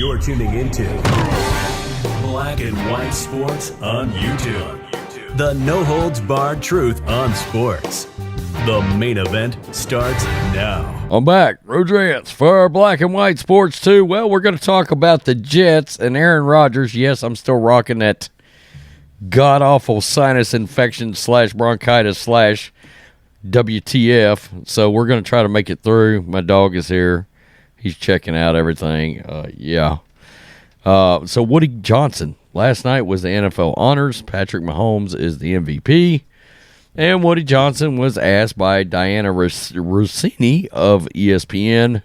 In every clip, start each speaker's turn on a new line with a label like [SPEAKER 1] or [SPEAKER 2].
[SPEAKER 1] You're tuning into Black and White Sports on YouTube. The no-holds-barred truth on sports. The main event starts now.
[SPEAKER 2] I'm back. Rodgers for Black and White Sports 2. Well, we're going to talk about the Jets and Aaron Rodgers. Yes, I'm still rocking that god-awful sinus infection / bronchitis / WTF. So we're going to try to make it through. My dog is here. He's checking out everything. So Woody Johnson. Last night was the NFL honors. Patrick Mahomes is the MVP. And Woody Johnson was asked by Diana Rossini of ESPN,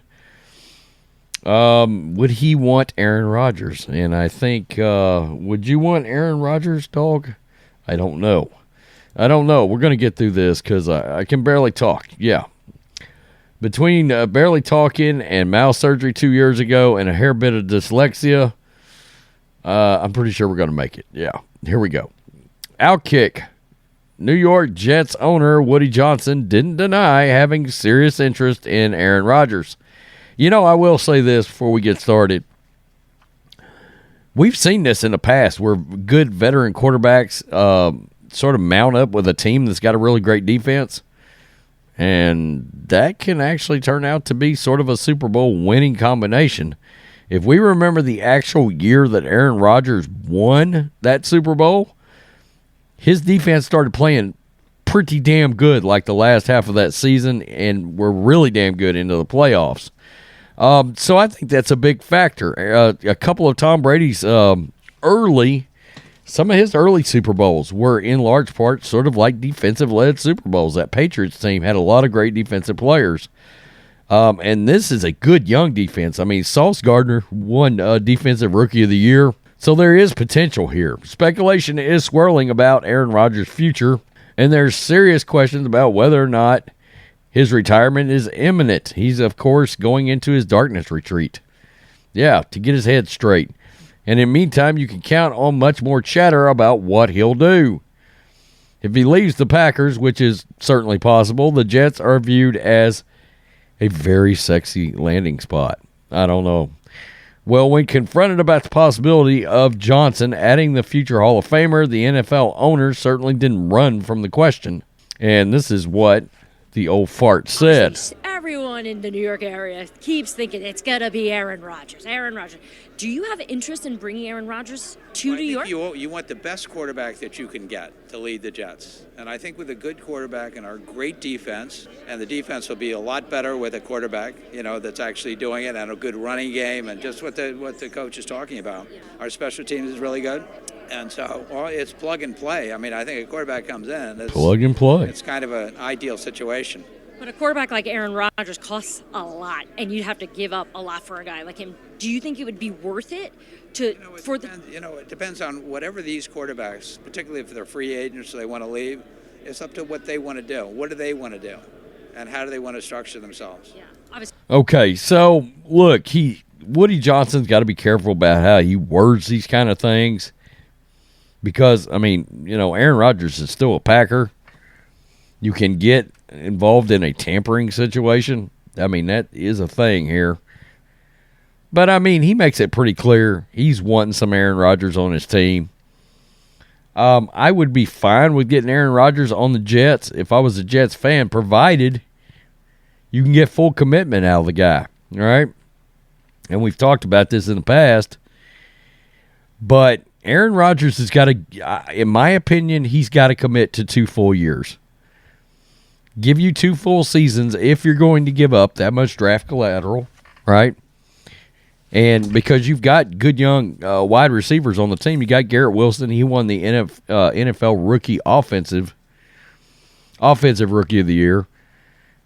[SPEAKER 2] would he want Aaron Rodgers? And I think, would you want Aaron Rodgers, dog? I don't know. We're going to get through this because I can barely talk. Yeah. Between barely talking and mouth surgery 2 years ago and a hair bit of dyslexia, I'm pretty sure we're going to make it. Yeah, here we go. Outkick. New York Jets owner Woody Johnson didn't deny having serious interest in Aaron Rodgers. You know, I will say this before we get started. We've seen this in the past where good veteran quarterbacks sort of mount up with a team that's got a really great defense. And that can actually turn out to be sort of a Super Bowl winning combination. If we remember the actual year that Aaron Rodgers won that Super Bowl, his defense started playing pretty damn good like the last half of that season and were really damn good into the playoffs. So I think that's a big factor. A couple of Tom Brady's some of his early Super Bowls were in large part sort of like defensive-led Super Bowls. That Patriots team had a lot of great defensive players. And this is a good young defense. I mean, Sauce Gardner won Defensive Rookie of the Year. So there is potential here. Speculation is swirling about Aaron Rodgers' future, and there's serious questions about whether or not his retirement is imminent. He's, of course, going into his darkness retreat. Yeah, to get his head straight. And in the meantime, you can count on much more chatter about what he'll do. If he leaves the Packers, which is certainly possible, the Jets are viewed as a very sexy landing spot. I don't know. Well, when confronted about the possibility of Johnson adding the future Hall of Famer, the NFL owners certainly didn't run from the question. And this is what the old fart said.
[SPEAKER 3] Everyone in the New York area keeps thinking it's going to be Aaron Rodgers. Do you have interest in bringing Aaron Rodgers to New York?
[SPEAKER 4] You want the best quarterback that you can get to lead the Jets. And I think with a good quarterback and our great defense, and the defense will be a lot better with a quarterback, that's actually doing it, and a good running game, and just what the coach is talking about. Our special teams is really good. And so, it's plug and play. I mean, I think a quarterback comes in. It's
[SPEAKER 2] plug and play.
[SPEAKER 4] It's kind of an ideal situation.
[SPEAKER 3] But a quarterback like Aaron Rodgers costs a lot, and you'd have to give up a lot for a guy like him. Do you think it would be worth it
[SPEAKER 4] it depends on whatever these quarterbacks, particularly if they're free agents or they want to leave, it's up to what they want to do. What do they want to do? And how do they want to structure themselves? Yeah, obviously.
[SPEAKER 2] Okay, so look, Woody Johnson's got to be careful about how he words these kind of things. Because, I mean, Aaron Rodgers is still a Packer. You can get involved in a tampering situation. I mean, that is a thing here. But, I mean, he makes it pretty clear he's wanting some Aaron Rodgers on his team. I would be fine with getting Aaron Rodgers on the Jets if I was a Jets fan, provided you can get full commitment out of the guy. All right? And we've talked about this in the past. But Aaron Rodgers has got to, in my opinion, he's got to commit to 2 full years. Give you 2 full seasons if you're going to give up that much draft collateral, right? And because you've got good young wide receivers on the team, you got Garrett Wilson. He won the NFL Rookie Offensive Rookie of the Year.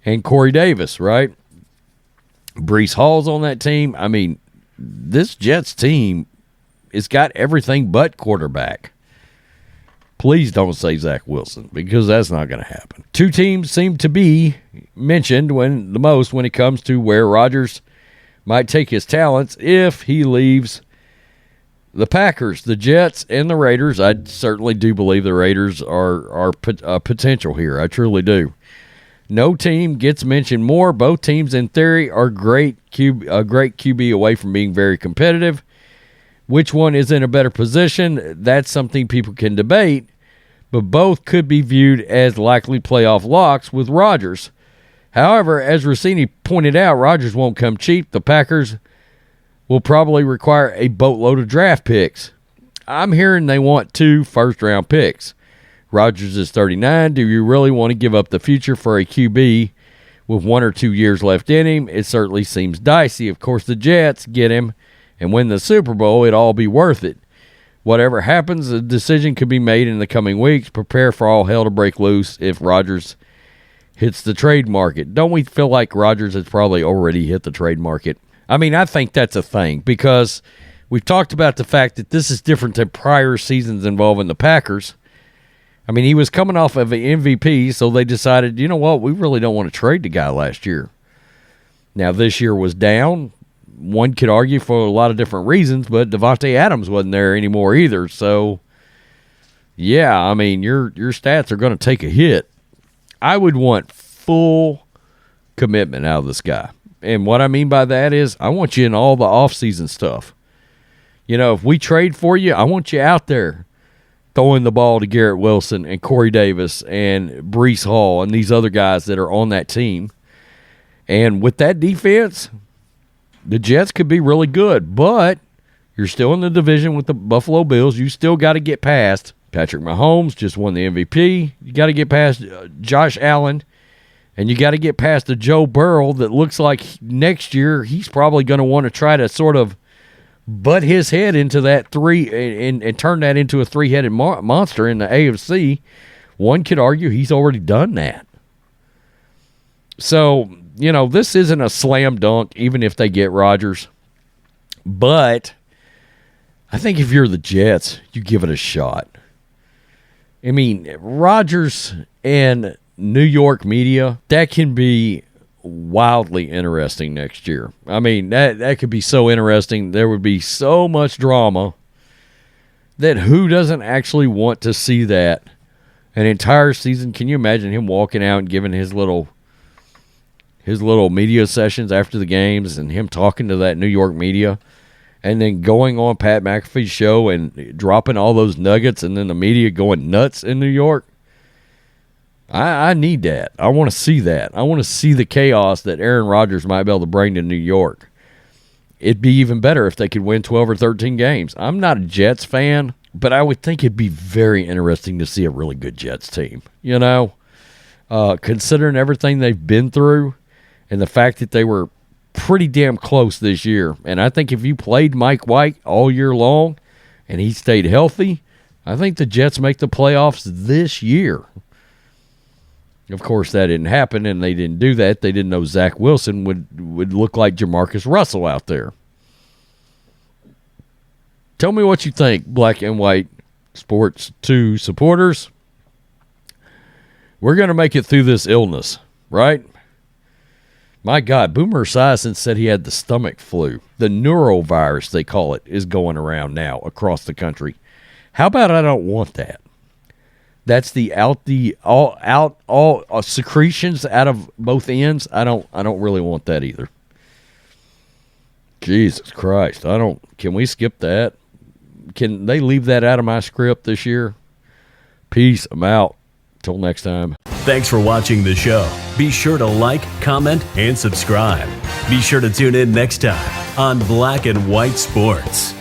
[SPEAKER 2] And Corey Davis, right? Breece Hall's on that team. I mean, this Jets team, it's got everything but quarterback. Please don't say Zach Wilson, because that's not going to happen. 2 teams seem to be mentioned the most when it comes to where Rodgers might take his talents if he leaves the Packers, the Jets, and the Raiders. I certainly do believe the Raiders are potential here. I truly do. No team gets mentioned more. Both teams, in theory, are a great QB away from being very competitive. Which one is in a better position? That's something people can debate, but both could be viewed as likely playoff locks with Rodgers. However, as Rossini pointed out, Rodgers won't come cheap. The Packers will probably require a boatload of draft picks. I'm hearing they want 2 first-round picks. Rodgers is 39. Do you really want to give up the future for a QB with 1 or 2 years left in him? It certainly seems dicey. Of course, the Jets get him and win the Super Bowl. It'd all be worth it. Whatever happens, a decision could be made in the coming weeks. Prepare for all hell to break loose if Rodgers hits the trade market. Don't we feel like Rodgers has probably already hit the trade market? I mean, I think that's a thing because we've talked about the fact that this is different than prior seasons involving the Packers. I mean, he was coming off of an MVP, so they decided, you know what, we really don't want to trade the guy last year. Now, this year was down. One could argue for a lot of different reasons, but Davante Adams wasn't there anymore either. So, yeah, I mean, your stats are going to take a hit. I would want full commitment out of this guy. And what I mean by that is I want you in all the offseason stuff. You know, if we trade for you, I want you out there throwing the ball to Garrett Wilson and Corey Davis and Breece Hall and these other guys that are on that team. And with that defense, the Jets could be really good, but you're still in the division with the Buffalo Bills. You still got to get past Patrick Mahomes, just won the MVP. You got to get past Josh Allen, and you got to get past the Joe Burrow that looks like next year he's probably going to want to try to sort of butt his head into that and turn that into a 3-headed monster in the AFC. One could argue he's already done that. So, you know, this isn't a slam dunk, even if they get Rodgers. But I think if you're the Jets, you give it a shot. I mean, Rodgers and New York media, that can be wildly interesting next year. I mean, that could be so interesting. There would be so much drama that who doesn't actually want to see that an entire season? Can you imagine him walking out and giving his little media sessions after the games and him talking to that New York media and then going on Pat McAfee's show and dropping all those nuggets and then the media going nuts in New York? I need that. I want to see that. I want to see the chaos that Aaron Rodgers might be able to bring to New York. It'd be even better if they could win 12 or 13 games. I'm not a Jets fan, but I would think it'd be very interesting to see a really good Jets team. You know, considering everything they've been through and the fact that they were pretty damn close this year. And I think if you played Mike White all year long and he stayed healthy, I think the Jets make the playoffs this year. Of course, that didn't happen, and they didn't do that. They didn't know Zach Wilson would look like Jamarcus Russell out there. Tell me what you think, Black and White Sports 2 supporters. We're going to make it through this illness, right? My God, Boomer Esiason said he had the stomach flu. The neurovirus, they call it, is going around now across the country. How about I don't want that? That's all secretions out of both ends. I don't really want that either. Jesus Christ. Can we skip that? Can they leave that out of my script this year? Peace. I'm out. Till next time.
[SPEAKER 1] Thanks for watching the show. Be sure to like, comment, and subscribe. Be sure to tune in next time on Black and White Sports.